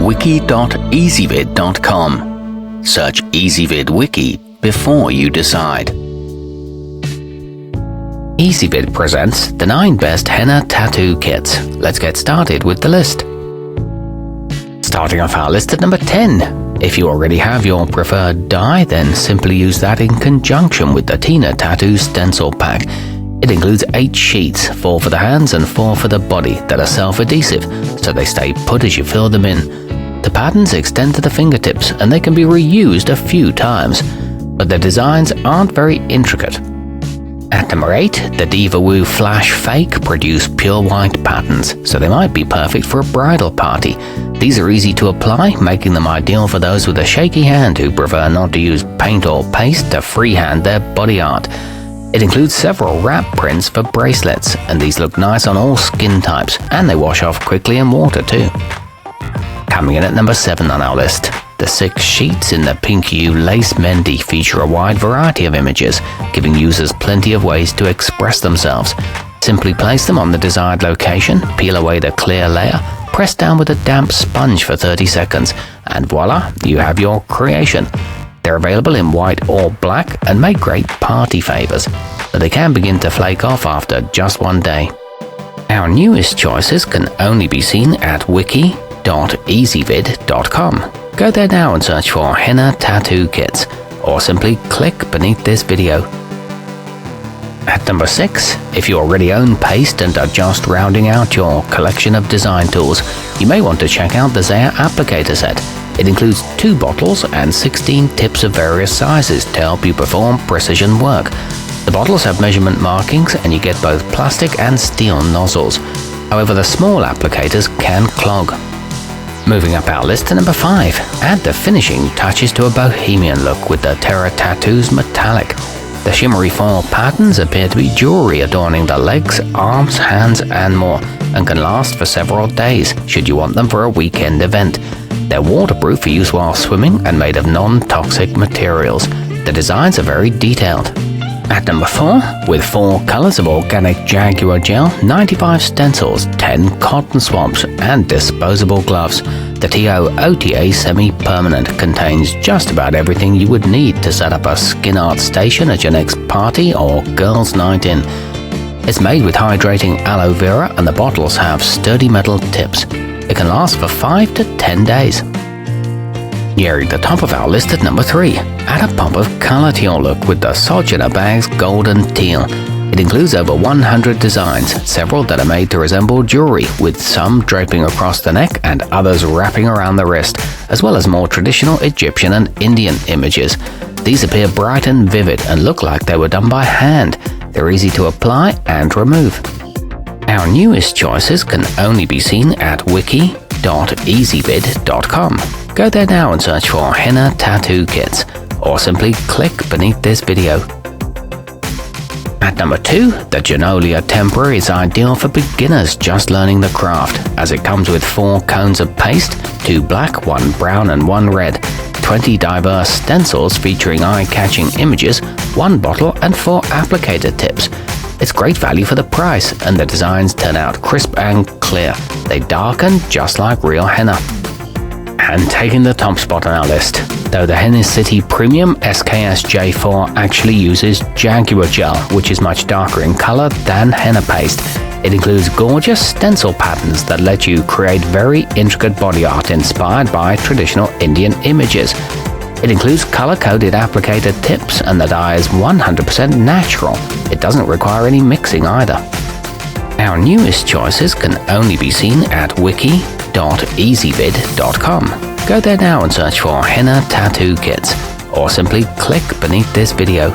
wiki.ezvid.com. Search Ezvid Wiki before you decide. Ezvid presents the 9 best henna tattoo kits. Let's get started with the list. Starting off our list at number 10. If you already have your preferred dye, then simply use that in conjunction with the Henna Tattoo Stencil Pack. It includes 8 sheets, 4 for the hands and 4 for the body, that are self-adhesive, so they stay put as you fill them in. The patterns extend to the fingertips and they can be reused a few times, but the designs aren't very intricate. At number 8, the divawoo Flash Fake produce pure white patterns, so they might be perfect for a bridal party. These are easy to apply, making them ideal for those with a shaky hand who prefer not to use paint or paste to freehand their body art. It includes several wrap prints for bracelets, and these look nice on all skin types, and they wash off quickly in water too. Coming in at number 7 on our list, the 6 sheets in the pinkiou lace mehndi feature a wide variety of images, giving users plenty of ways to express themselves. Simply place them on the desired location, peel away the clear layer, press down with a damp sponge for 30 seconds, and voila, you have your creation. They're available in white or black and make great party favors, but they can begin to flake off after just one day. Our newest choices can only be seen at wiki.ezvid.com. Go there now and search for henna tattoo kits, or simply click beneath this video. At number 6, if you already own paste and are just rounding out your collection of design tools, you may want to check out the Zeyer applicator set. It includes 2 bottles and 16 tips of various sizes to help you perform precision work. The bottles have measurement markings and you get both plastic and steel nozzles. However, the small applicators can clog. Moving up our list to number 5, add the finishing touches to a bohemian look with the Terra Tattoos Metallic. The shimmery foil patterns appear to be jewelry adorning the legs, arms, hands, and more, and can last for several days should you want them for a weekend event. They're waterproof for use while swimming and made of non-toxic materials. The designs are very detailed. At number 4, with 4 colors of organic jaguar gel, 95 stencils, 10 cotton swabs, and disposable gloves, the t.o.ota semi-permanent contains just about everything you would need to set up a skin art station at your next party or girls' night in. It's made with hydrating aloe vera and the bottles have sturdy metal tips. It can last for 5 to 10 days. Nearing the top of our list at number 3, add a pop of color to your look with the Sojourner bag's golden teal. It includes over 100 designs, several that are made to resemble jewelry, with some draping across the neck and others wrapping around the wrist, as well as more traditional Egyptian and Indian images. These appear bright and vivid and look like they were done by hand. They're easy to apply and remove. Our newest choices can only be seen at wiki.ezvid.com. Go there now and search for henna tattoo kits, or simply click beneath this video. At number 2, the janolia tempera is ideal for beginners just learning the craft, as it comes with 4 cones of paste, 2 black, 1 brown and 1 red, 20 diverse stencils featuring eye-catching images, 1 bottle and 4 applicator tips. It's great value for the price, and the designs turn out crisp and clear. They darken just like real henna. And taking the top spot on our list, though the Henna City Premium SKS J4 actually uses jaguar gel, which is much darker in color than henna paste. It includes gorgeous stencil patterns that let you create very intricate body art inspired by traditional Indian images. It includes color-coded applicator tips, and the dye is 100% natural. It doesn't require any mixing either. Our newest choices can only be seen at wiki.ezvid.com. Go there now and search for henna tattoo kits, or simply click beneath this video.